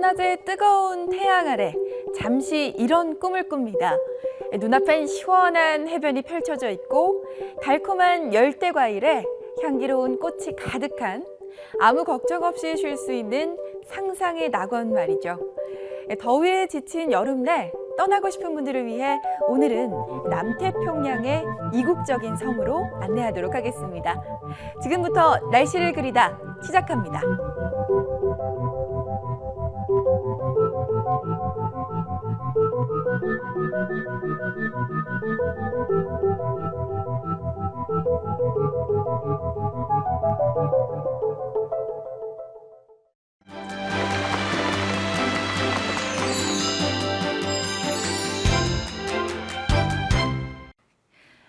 밤낮의 뜨거운 태양 아래 잠시 이런 꿈을 꿉니다. 눈앞엔 시원한 해변이 펼쳐져 있고 달콤한 열대 과일에 향기로운 꽃이 가득한 아무 걱정 없이 쉴 수 있는 상상의 낙원 말이죠. 더위에 지친 여름날 떠나고 싶은 분들을 위해 오늘은 남태평양의 이국적인 섬으로 안내하도록 하겠습니다. 지금부터 날씨를 그리다 시작합니다.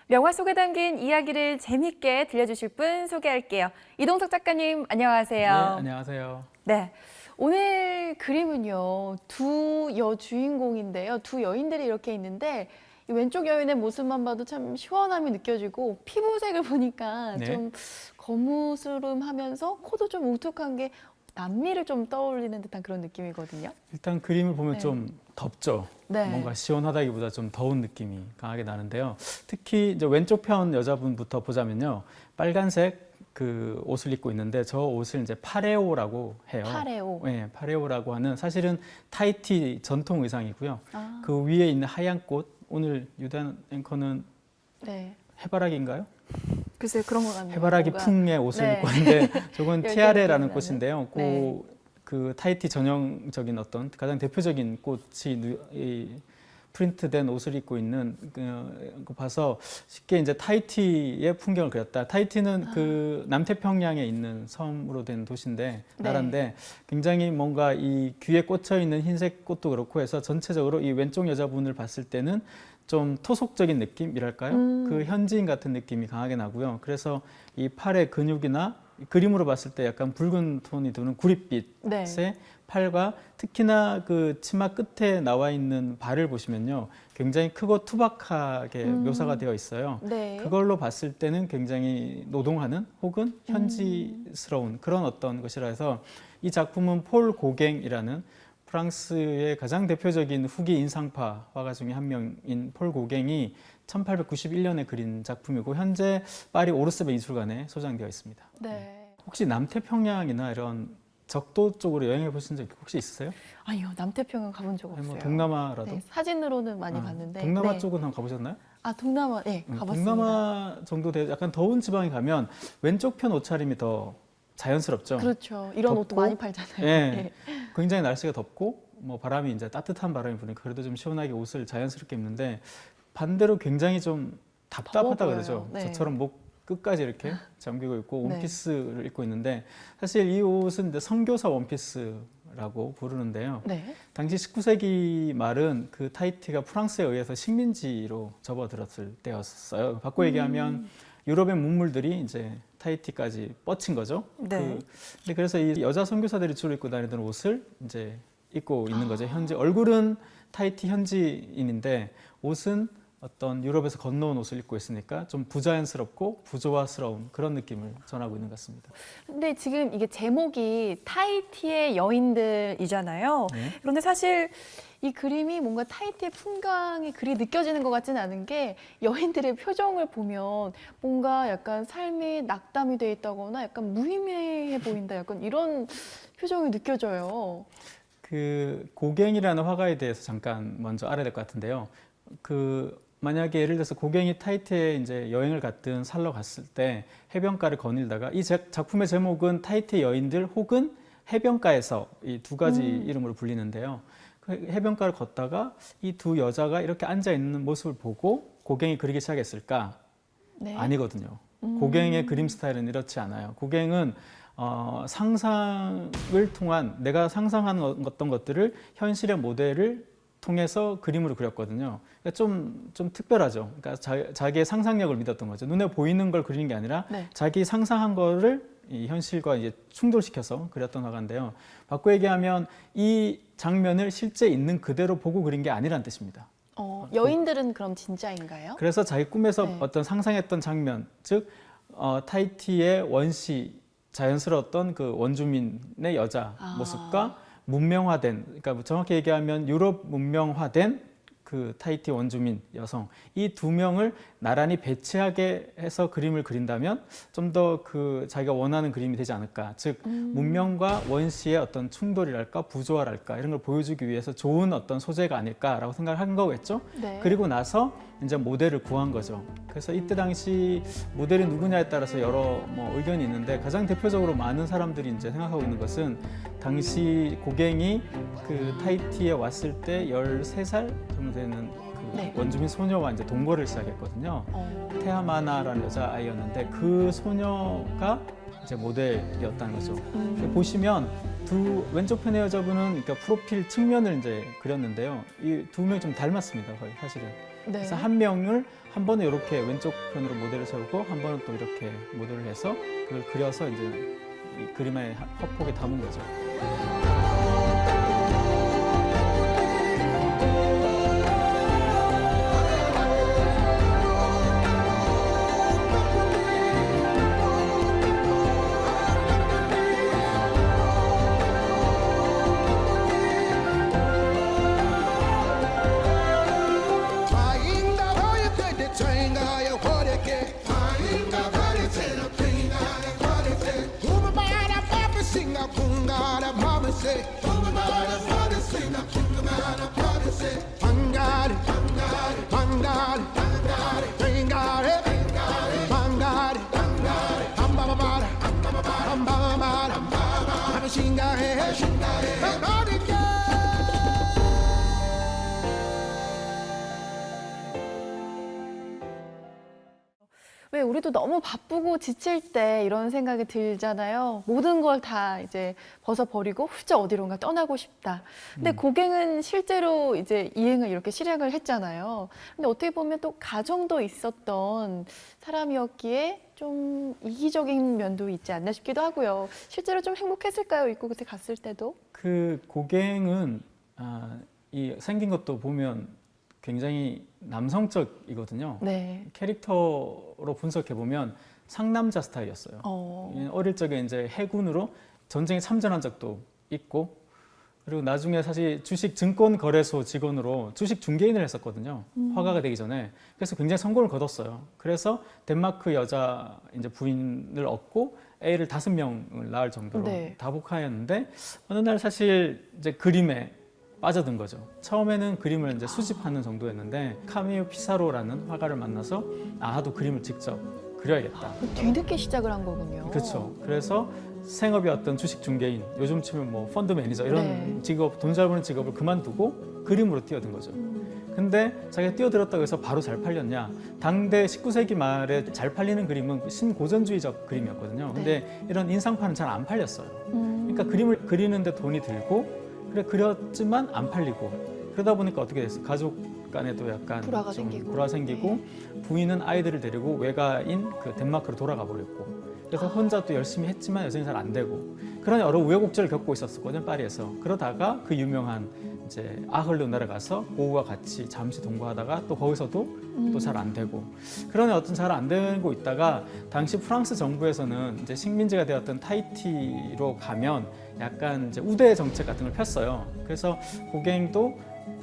명화 속에 담긴 이야기를 재밌게 들려주실 분 소개할게요. 이동석 작가님, 안녕하세요. 네, 안녕하세요. 네, 오늘 그림은요, 두 여주인공인데요. 두 여인들이 이렇게 있는데 이 왼쪽 여인의 모습만 봐도 참 시원함이 느껴지고 피부색을 보니까 네. 좀 거무스름하면서 코도 좀 우뚝한 게 남미를 좀 떠올리는 듯한 그런 느낌이거든요. 일단 그림을 보면 네. 좀 덥죠. 네. 뭔가 시원하다기보다 좀 더운 느낌이 강하게 나는데요. 특히 이제 왼쪽 편 여자분부터 보자면요, 빨간색 그 옷을 입고 있는데 저 옷을 이제 파레오라고 해요. 파레오. 네, 파레오라고 하는 사실은 타이티 전통 의상이고요. 아, 그 위에 있는 하얀 꽃, 오늘 유단 앵커는 네. 해바라기인가요? 글쎄요, 그런 것 같네요. 해바라기 뭔가. 풍의 옷을 네. 입고 있는데 저건 열대 티아레라는 느낌이 꽃인데요. 네. 그 타이티 전형적인 어떤 가장 대표적인 꽃이 이 프린트된 옷을 입고 있는 거 봐서 쉽게 이제 타이티의 풍경을 그렸다. 타이티는 그 남태평양에 있는 섬으로 된 도시인데 나라인데 굉장히 뭔가 이 귀에 꽂혀 있는 흰색 꽃도 그렇고 해서 전체적으로 이 왼쪽 여자분을 봤을 때는 좀 토속적인 느낌이랄까요? 그 현지인 같은 느낌이 강하게 나고요. 그래서 이 팔의 근육이나 그림으로 봤을 때 약간 붉은 톤이 도는 구릿빛의 네. 팔과 특히나 그 치마 끝에 나와 있는 발을 보시면요, 굉장히 크고 투박하게 묘사가 되어 있어요. 네. 그걸로 봤을 때는 굉장히 노동하는 혹은 현지스러운 그런 어떤 것이라 해서 이 작품은 폴 고갱이라는 프랑스의 가장 대표적인 후기 인상파 화가 중에 한 명인 폴 고갱이 1891년에 그린 작품이고 현재 파리 오르세 미술관에 소장되어 있습니다. 네. 혹시 남태평양이나 이런 적도 쪽으로 여행해 보신 적 혹시 있으세요? 아니요, 남태평양 가본 적 아니 없어요. 뭐 동남아라도? 네, 사진으로는 많이 아, 봤는데. 동남아 네. 쪽은 한번 가보셨나요? 아, 동남아, 네, 가봤습니다. 동남아 정도 돼 약간 더운 지방에 가면 왼쪽 편 옷차림이 더 자연스럽죠. 그렇죠. 이런 옷도 덥고, 많이 팔잖아요. 예, 네. 굉장히 날씨가 덥고 뭐 바람이 이제 따뜻한 바람이 부니까 그래도 좀 시원하게 옷을 자연스럽게 입는데 반대로 굉장히 좀 답답하다 더워 그러죠. 보여요. 네. 저처럼 목 끝까지 이렇게 잠기고 있고 네. 원피스를 입고 있는데 사실 이 옷은 이제 선교사 원피스라고 부르는데요. 네. 당시 19세기 말은 그 타이티가 프랑스에 의해서 식민지로 접어들었을 때였어요. 바꿔 얘기하면 유럽의 문물들이 이제 타이티까지 뻗친 거죠. 네. 근데 그래서 이 여자 선교사들이 주로 입고 다니던 옷을 이제 입고 있는 거죠. 현지 얼굴은 타이티 현지인인데 옷은 어떤 유럽에서 건너온 옷을 입고 있으니까 좀 부자연스럽고 부조화스러운 그런 느낌을 전하고 있는 것 같습니다. 근데 지금 이게 제목이 타이티의 여인들이잖아요. 네. 그런데 사실 이 그림이 뭔가 타이티의 풍광이 그리 느껴지는 것 같지는 않은 게 여인들의 표정을 보면 뭔가 약간 삶이 낙담이 돼 있다거나 약간 무의미해 보인다. 약간 이런 표정이 느껴져요. 그 고갱이라는 화가에 대해서 잠깐 먼저 알아야 될 것 같은데요. 그 만약에 예를 들어서 고갱이 타이티에 이제 여행을 갔든 살러 갔을 때 해변가를 거닐다가 이 작품의 제목은 타이티 여인들 혹은 해변가에서 이 두 가지 이름으로 불리는데요. 그 해변가를 걷다가 이 두 여자가 이렇게 앉아 있는 모습을 보고 고갱이 그리기 시작했을까? 네. 아니거든요. 고갱의 그림 스타일은 이렇지 않아요. 고갱은 상상을 통한 내가 상상한 어떤 것들을 현실의 모델을 통해서 그림으로 그렸거든요. 그러니까 좀 특별하죠. 그러니까 자기의 상상력을 믿었던 거죠. 눈에 보이는 걸 그리는 게 아니라 네. 자기 상상한 거를 이 현실과 이제 충돌시켜서 그렸던 화가인데요. 바꿔 얘기하면 이 장면을 실제 있는 그대로 보고 그린 게 아니란 뜻입니다. 여인들은 그럼 진짜인가요? 그래서 자기 꿈에서 네. 어떤 상상했던 장면, 즉 타이티의 원시 자연스러웠던 그 원주민의 여자 모습과 문명화된, 그러니까 정확히 얘기하면 유럽 문명화된 그 타히티 원주민 여성 이 두 명을 나란히 배치하게 해서 그림을 그린다면 좀 더 그 자기가 원하는 그림이 되지 않을까. 즉 문명과 원시의 어떤 충돌이랄까 부조화랄까 이런 걸 보여주기 위해서 좋은 어떤 소재가 아닐까라고 생각을 한 거겠죠. 네. 그리고 나서 이제 모델을 구한 거죠. 그래서 이때 당시 모델이 누구냐에 따라서 여러 의견이 있는데 가장 대표적으로 많은 사람들이 이제 생각하고 있는 것은 당시 고갱이 그 타히티에 왔을 때 13살 정도 되는 그 네. 원주민 소녀와 이제 동거를 시작했거든요. 테아마나라는 여자아이였는데 그 소녀가 이제 모델이었다는 거죠. 보시면 두 왼쪽 편의 여자분은 그러니까 프로필 측면을 이제 그렸는데요. 이 두 명이 좀 닮았습니다, 거의 사실은. 네. 그래서 한 명을 한 번은 이렇게 왼쪽 편으로 모델을 세우고 한 번은 또 이렇게 모델을 해서 그걸 그려서 이제 이 그림의 화폭에 담은 거죠. 왜 우리도 너무 바쁘고 지칠 때 이런 생각이 들잖아요. 모든 걸 다 이제 벗어버리고 훌쩍 어디론가 떠나고 싶다. 근데 고갱은 실제로 이제 이행을 이렇게 실행을 했잖아요. 근데 어떻게 보면 또 가정도 있었던 사람이었기에 좀 이기적인 면도 있지 않나 싶기도 하고요. 실제로 좀 행복했을까요? 이곳에 갔을 때도? 그 고갱은 이 생긴 것도 보면 굉장히 남성적이거든요. 네. 캐릭터로 분석해 보면 상남자 스타일이었어요. 어릴 적에 이제 해군으로 전쟁에 참전한 적도 있고, 그리고 나중에 사실 주식 증권거래소 직원으로 주식 중개인을 했었거든요. 화가가 되기 전에. 그래서 굉장히 성공을 거뒀어요. 그래서 덴마크 여자 이제 부인을 얻고 애를 5명을 낳을 정도로 네. 다복하였는데 어느 날 사실 이제 그림에 빠져든 거죠. 처음에는 그림을 이제 수집하는 정도였는데 카미오 피사로라는 화가를 만나서 나도 그림을 직접 그려야겠다. 뒤늦게 시작을 한 거군요. 그렇죠. 그래서 생업이었던 주식 중개인, 요즘 치면 뭐 펀드 매니저 이런 네. 직업, 돈 잘 버는 직업을 그만두고 그림으로 뛰어든 거죠. 근데 자기가 뛰어들었다고 해서 바로 잘 팔렸냐? 당대 19세기 말에 잘 팔리는 그림은 신고전주의적 그림이었거든요. 근데 이런 인상파는 잘 안 팔렸어요. 그러니까 그림을 그리는데 돈이 들고 그래 그렸지만 안 팔리고 그러다 보니까 어떻게 됐어? 가족 간에도 약간 불화가 좀 생기고. 불화 생기고 부인은 아이들을 데리고 외가인 그 덴마크로 돌아가 버렸고 그래서 혼자 또 열심히 했지만 여전히 잘 안 되고 그런 여러 우여곡절을 겪고 있었거든요, 파리에서. 그러다가 그 유명한 이제 아흘르나를 가서 고우와 같이 잠시 동거하다가 또 거기서도 또 잘 안 되고 그런 어떤 잘 안 되고 있다가 당시 프랑스 정부에서는 이제 식민지가 되었던 타히티로 가면 약간 이제 우대 정책 같은 걸 폈어요. 그래서 고갱도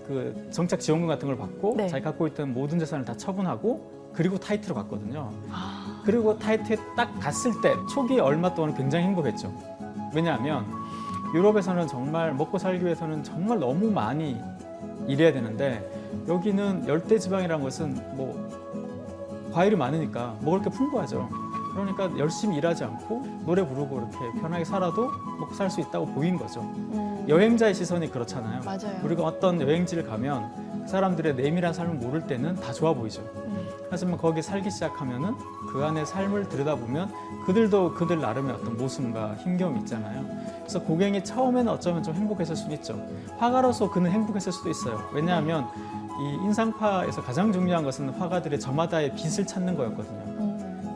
그 정책 지원금 같은 걸 받고 네. 자기 갖고 있던 모든 재산을 다 처분하고 그리고 타히티로 갔거든요. 그리고 타히티에 딱 갔을 때 초기 얼마 동안 굉장히 행복했죠. 왜냐하면 유럽에서는 정말 먹고 살기 위해서는 정말 너무 많이 일해야 되는데 여기는 열대 지방이라는 것은 뭐 과일이 많으니까 먹을 게 풍부하죠. 그러니까 열심히 일하지 않고 노래 부르고 이렇게 편하게 살아도 먹고 살 수 있다고 보인 거죠. 여행자의 시선이 그렇잖아요. 맞아요. 우리가 어떤 여행지를 가면 그 사람들의 내밀한 삶을 모를 때는 다 좋아 보이죠. 하지만 거기 살기 시작하면은 그 안의 삶을 들여다보면 그들도 그들 나름의 어떤 모순과 힘겨움이 있잖아요. 그래서 고갱이 처음에는 어쩌면 좀 행복했을 수도 있죠. 화가로서 그는 행복했을 수도 있어요. 왜냐하면 이 인상파에서 가장 중요한 것은 화가들의 저마다의 빛을 찾는 거였거든요.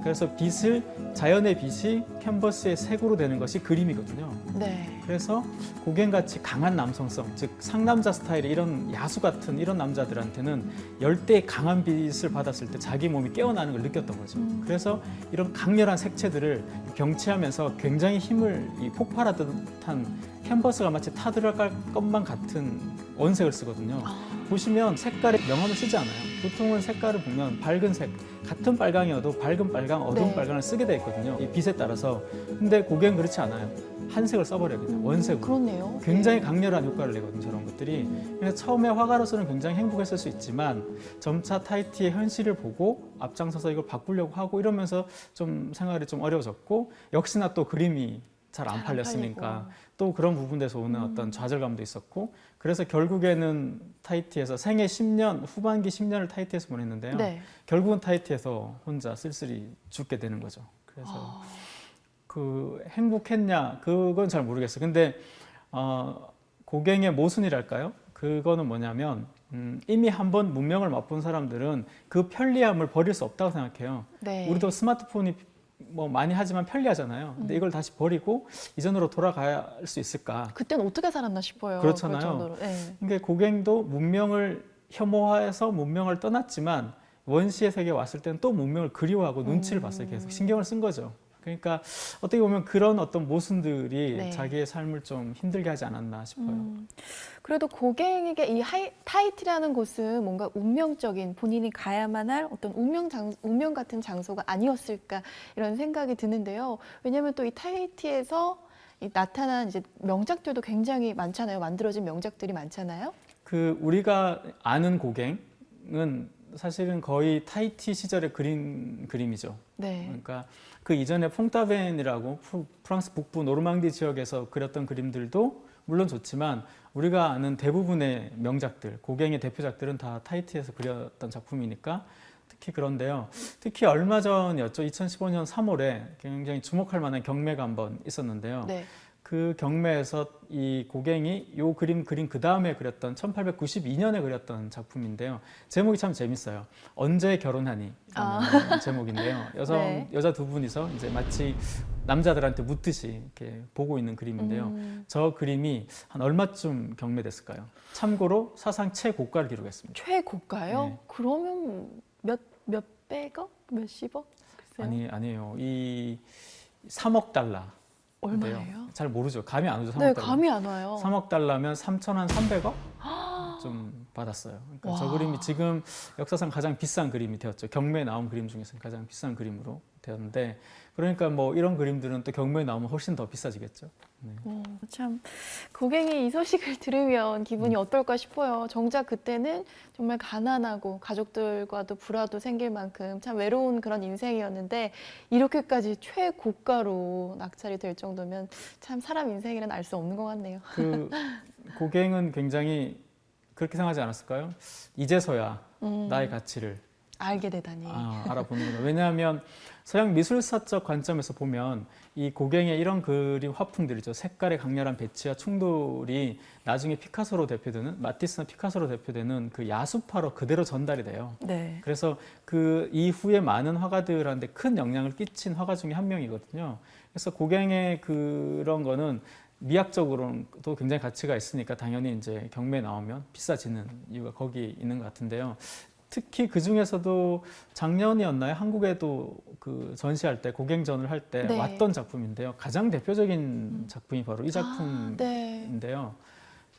그래서 빛을 자연의 빛이 캔버스의 색으로 되는 것이 그림이거든요. 네. 그래서 고갱같이 강한 남성성, 즉 상남자 스타일의 이런 야수 같은 이런 남자들한테는 열대의 강한 빛을 받았을 때 자기 몸이 깨어나는 걸 느꼈던 거죠. 그래서 이런 강렬한 색채들을 병치하면서 굉장히 힘을 폭발하듯한 캔버스가 마치 타들어갈 것만 같은 원색을 쓰거든요. 보시면 색깔에 명암을 쓰지 않아요. 보통은 색깔을 보면 밝은 색, 같은 빨강이어도 밝은 빨강, 어두운 네. 빨강을 쓰게 돼 있거든요. 이 빛에 따라서. 근데 고갱은 그렇지 않아요. 한 색을 써버려요, 그냥 원색으로. 그렇네요. 굉장히 강렬한 효과를 내거든요, 저런 것들이. 그래서 처음에 화가로서는 굉장히 행복했을 수 있지만 점차 타이티의 현실을 보고 앞장서서 이걸 바꾸려고 하고 이러면서 좀 생활이 좀 어려워졌고, 역시나 또 그림이 잘 안 팔렸으니까 또 그런 부분에서 오는 어떤 좌절감도 있었고, 그래서 결국에는 타이티에서 생애 10년, 후반기 10년을 타이티에서 보냈는데요. 네. 결국은 타이티에서 혼자 쓸쓸히 죽게 되는 거죠. 그래서 그 행복했냐 그건 잘 모르겠어요. 근데 고갱의 모순이랄까요? 그거는 뭐냐면 이미 한번 문명을 맛본 사람들은 그 편리함을 버릴 수 없다고 생각해요. 네. 우리도 스마트폰이 뭐 많이 하지만 편리하잖아요. 근데 이걸 다시 버리고 이전으로 돌아갈 수 있을까? 그때는 어떻게 살았나 싶어요. 그렇잖아요. 그럴 정도로. 네. 그러니까 고갱도 문명을 혐오해서 문명을 떠났지만 원시의 세계에 왔을 때는 또 문명을 그리워하고 눈치를 봤어요. 계속 신경을 쓴 거죠. 그러니까 어떻게 보면 그런 어떤 모순들이 네. 자기의 삶을 좀 힘들게 하지 않았나 싶어요. 그래도 고갱에게 이 타이티라는 곳은 뭔가 운명적인 본인이 가야만 할 어떤 운명 같은 장소가 아니었을까 이런 생각이 드는데요. 왜냐하면 또 이 타이티에서 나타난 이제 명작들도 굉장히 많잖아요. 만들어진 명작들이 많잖아요. 그 우리가 아는 고갱은 사실은 거의 타이티 시절에 그린 그림이죠. 네. 그러니까 그 이전에 퐁따벤이라고 프랑스 북부 노르망디 지역에서 그렸던 그림들도 물론 좋지만 우리가 아는 대부분의 명작들, 고갱의 대표작들은 다 타이티에서 그렸던 작품이니까 특히 그런데요. 특히 얼마 전이었죠. 2015년 3월에 굉장히 주목할 만한 경매가 한번 있었는데요. 네. 그 경매에서 이 고갱이 요 그림 그린 그 다음에 그렸던 1892년에 그렸던 작품인데요. 제목이 참 재밌어요. 언제 결혼하니? 라는 제목인데요. 네. 여자 두 분이서 이제 마치 남자들한테 묻듯이 이렇게 보고 있는 그림인데요. 저 그림이 한 얼마쯤 경매됐을까요? 참고로 사상 최고가를 기록했습니다. 최고가요? 네. 그러면 몇백억? 몇십억? 글쎄요. 아니에요. 이 3억 달러. 얼마예요? 잘 모르죠. 감이 안 오죠. 3억 네, 달러. 감이 안 와요. 3억 달러면 3,300억 좀 받았어요. 그러니까 와. 저 그림이 지금 역사상 가장 비싼 그림이 되었죠. 경매에 나온 그림 중에서 가장 비싼 그림으로 되었는데, 그러니까 뭐 이런 그림들은 또 경매에 나오면 훨씬 더 비싸지겠죠. 네. 참 고갱이 이 소식을 들으면 기분이 어떨까 싶어요. 정작 그때는 정말 가난하고 가족들과도 불화도 생길 만큼 참 외로운 그런 인생이었는데 이렇게까지 최고가로 낙찰이 될 정도면 참 사람 인생이란 알 수 없는 것 같네요. 그 고갱은 굉장히 그렇게 생각하지 않았을까요? 이제서야 나의 가치를 알게 되다니. 알아보는구나. 왜냐하면 서양 미술사적 관점에서 보면 이 고갱의 이런 그림 화풍들이죠. 색깔의 강렬한 배치와 충돌이 나중에 피카소로 대표되는, 마티스나 피카소로 대표되는 그 야수파로 그대로 전달이 돼요. 네. 그래서 그 이후에 많은 화가들한테 큰 영향을 끼친 화가 중에 한 명이거든요. 그래서 고갱의 그런 거는 미학적으로도 굉장히 가치가 있으니까 당연히 이제 경매에 나오면 비싸지는 이유가 거기 있는 것 같은데요. 특히 그 중에서도 작년이었나요? 한국에도 그 전시할 때 고갱전을 할 때 네. 왔던 작품인데요. 가장 대표적인 작품이 바로 이 작품인데요.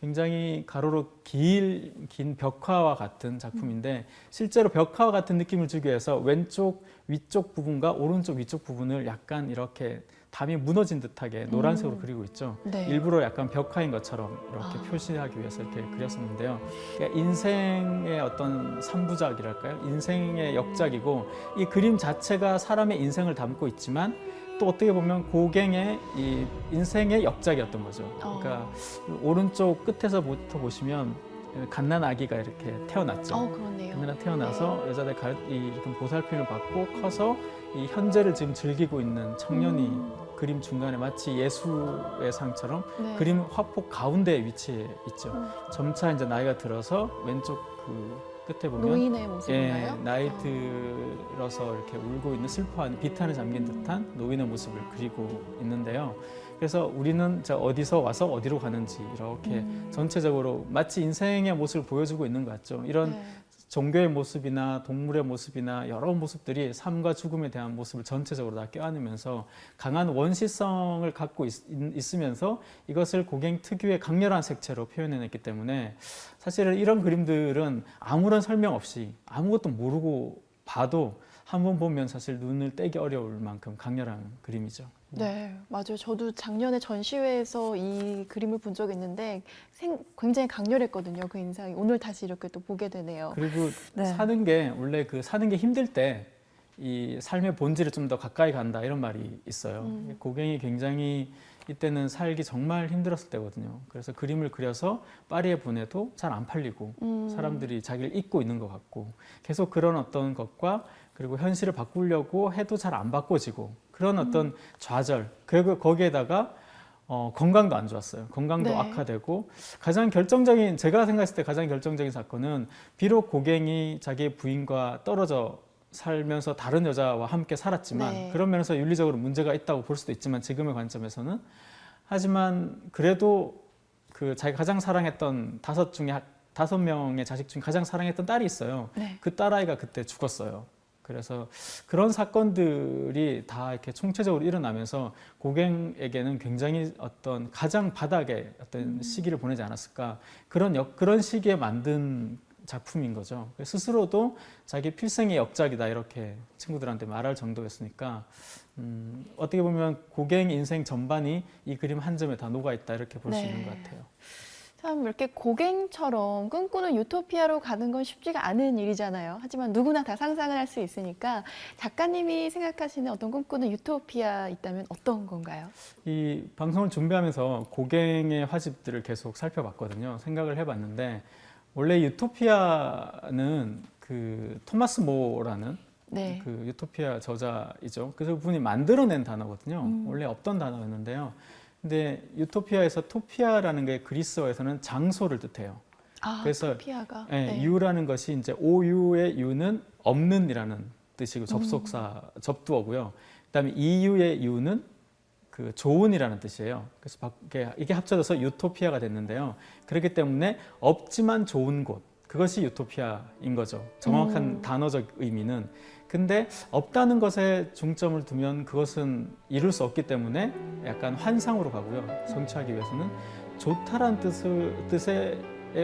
굉장히 가로로 긴 벽화와 같은 작품인데 실제로 벽화와 같은 느낌을 주기 위해서 왼쪽 위쪽 부분과 오른쪽 위쪽 부분을 약간 이렇게 담이 무너진 듯하게 노란색으로 그리고 있죠. 네. 일부러 약간 벽화인 것처럼 이렇게 표시하기 위해서 이렇게 그렸었는데요. 그러니까 인생의 어떤 삼부작이랄까요? 인생의 역작이고 이 그림 자체가 사람의 인생을 담고 있지만 또 어떻게 보면 고갱의 이 인생의 역작이었던 거죠. 그러니까 오른쪽 끝에서부터 보시면 갓난 아기가 이렇게 태어났죠. 그렇네요. 갓난 태어나서 여자들 이렇게 보살핌을 받고 커서 이 현재를 지금 즐기고 있는 청년이 그림 중간에 마치 예수의 상처럼 네. 그림 화폭 가운데에 위치해 있죠. 점차 이제 나이가 들어서 왼쪽 그 끝에 보면 노인의 모습인가요? 나이 들어서 이렇게 울고 있는 슬퍼하는 비탄에 잠긴 듯한 노인의 모습을 그리고 있는데요. 그래서 우리는 어디서 와서 어디로 가는지 이렇게 전체적으로 마치 인생의 모습을 보여주고 있는 것 같죠. 이런 종교의 모습이나 동물의 모습이나 여러 모습들이 삶과 죽음에 대한 모습을 전체적으로 다 껴안으면서 강한 원시성을 갖고 있으면서 이것을 고갱 특유의 강렬한 색채로 표현해냈기 때문에 사실은 이런 그림들은 아무런 설명 없이 아무것도 모르고 봐도 한번 보면 사실 눈을 떼기 어려울 만큼 강렬한 그림이죠. 네, 맞아요. 저도 작년에 전시회에서 이 그림을 본 적이 있는데 굉장히 강렬했거든요. 그 인상이. 오늘 다시 이렇게 또 보게 되네요. 그리고 네. 사는 게 원래 그 사는 게 힘들 때 이 삶의 본질을 좀 더 가까이 간다 이런 말이 있어요. 고갱이 굉장히 이때는 살기 정말 힘들었을 때거든요. 그래서 그림을 그려서 파리에 보내도 잘 안 팔리고 사람들이 자기를 잊고 있는 것 같고 계속 그런 어떤 것과 그리고 현실을 바꾸려고 해도 잘 안 바꿔지고 그런 어떤 좌절 그리고 거기에다가 건강도 안 좋았어요. 건강도 네. 악화되고 가장 결정적인 제가 생각했을 때 가장 결정적인 사건은 비록 고갱이 자기의 부인과 떨어져 살면서 다른 여자와 함께 살았지만 네. 그런 면에서 윤리적으로 문제가 있다고 볼 수도 있지만 지금의 관점에서는 하지만 그래도 그 자기가 가장 사랑했던 5명의 자식 중에 가장 사랑했던 딸이 있어요. 네. 그 딸아이가 그때 죽었어요. 그래서 그런 사건들이 다 이렇게 총체적으로 일어나면서 고갱에게는 굉장히 어떤 가장 바닥의 어떤 시기를 보내지 않았을까 그런 시기에 만든 작품인 거죠. 스스로도 자기 필생의 역작이다 이렇게 친구들한테 말할 정도였으니까 어떻게 보면 고갱 인생 전반이 이 그림 한 점에 다 녹아 있다 이렇게 볼 수 네. 있는 것 같아요. 참 이렇게 고갱처럼 꿈꾸는 유토피아로 가는 건 쉽지가 않은 일이잖아요. 하지만 누구나 다 상상을 할 수 있으니까 작가님이 생각하시는 어떤 꿈꾸는 유토피아 있다면 어떤 건가요? 이 방송을 준비하면서 고갱의 화집들을 계속 살펴봤거든요. 생각을 해봤는데 원래 유토피아는 그 토마스 모라는 네. 그 유토피아 저자이죠. 그래서 그분이 만들어낸 단어거든요. 원래 없던 단어였는데요. 근데 유토피아에서 토피아라는 게 그리스어에서는 장소를 뜻해요. 아, 그래서 토피아가. 예, 네. 유라는 것이 이제 오유의 유는 없는이라는 뜻이고 접속사 접두어고요. 그다음에 이유의 유는 그 좋은이라는 뜻이에요. 그래서 이게 합쳐져서 유토피아가 됐는데요. 그렇기 때문에 없지만 좋은 곳 그것이 유토피아인 거죠. 정확한 단어적 의미는. 근데 없다는 것에 중점을 두면 그것은 이룰 수 없기 때문에 약간 환상으로 가고요. 성취하기 위해서는 좋다란 뜻의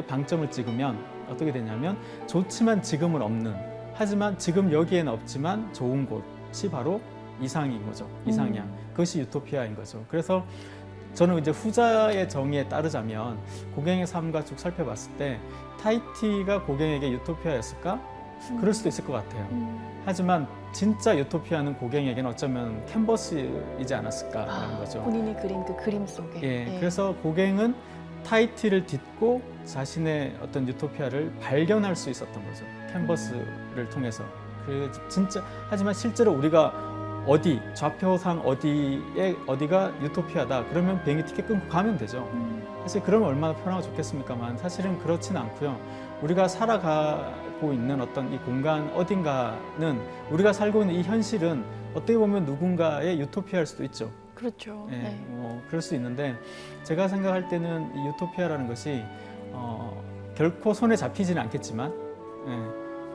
방점을 찍으면 어떻게 되냐면 좋지만 지금은 없는 하지만 지금 여기에는 없지만 좋은 곳이 바로 이상인 거죠. 이상향. 그것이 유토피아인 거죠. 그래서 저는 이제 후자의 정의에 따르자면 고갱의 삶과 쭉 살펴봤을 때 타히티가 고갱에게 유토피아였을까? 그럴 수도 있을 것 같아요. 하지만 진짜 유토피아는 고갱에게는 어쩌면 캔버스이지 않았을까라는 거죠. 본인이 그린 그 그림 속에. 예, 네. 그래서 고갱은 타히티를 딛고 자신의 어떤 유토피아를 발견할 수 있었던 거죠. 캔버스를 통해서. 진짜 하지만 실제로 우리가 좌표상 어디가 유토피아다 그러면 비행기 티켓 끊고 가면 되죠. 사실 그러면 얼마나 편하고 좋겠습니까만 사실은 그렇진 않고요. 우리가 살아가고 있는 어떤 이 공간 어딘가는 우리가 살고 있는 이 현실은 어떻게 보면 누군가의 유토피아일 수도 있죠. 그렇죠. 예, 네. 그럴 수 있는데 제가 생각할 때는 이 유토피아라는 것이 결코 손에 잡히지는 않겠지만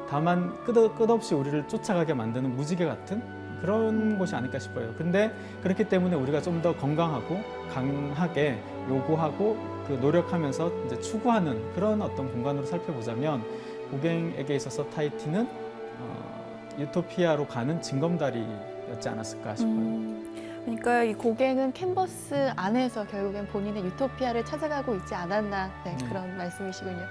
다만 끝없이 우리를 쫓아가게 만드는 무지개 같은 그런 곳이 아닐까 싶어요. 근데 그렇기 때문에 우리가 좀 더 건강하고 강하게 요구하고 그 노력하면서 이제 추구하는 그런 어떤 공간으로 살펴보자면 고갱에게 있어서 타히티는 유토피아로 가는 징검다리였지 않았을까 싶어요. 그러니까 이 고갱은 캔버스 안에서 결국엔 본인의 유토피아를 찾아가고 있지 않았나 그런 말씀이시군요.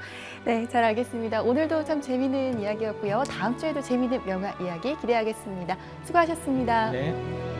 네, 잘 알겠습니다. 오늘도 참 재미있는 이야기였고요. 다음 주에도 재미있는 명화 이야기 기대하겠습니다. 수고하셨습니다. 네.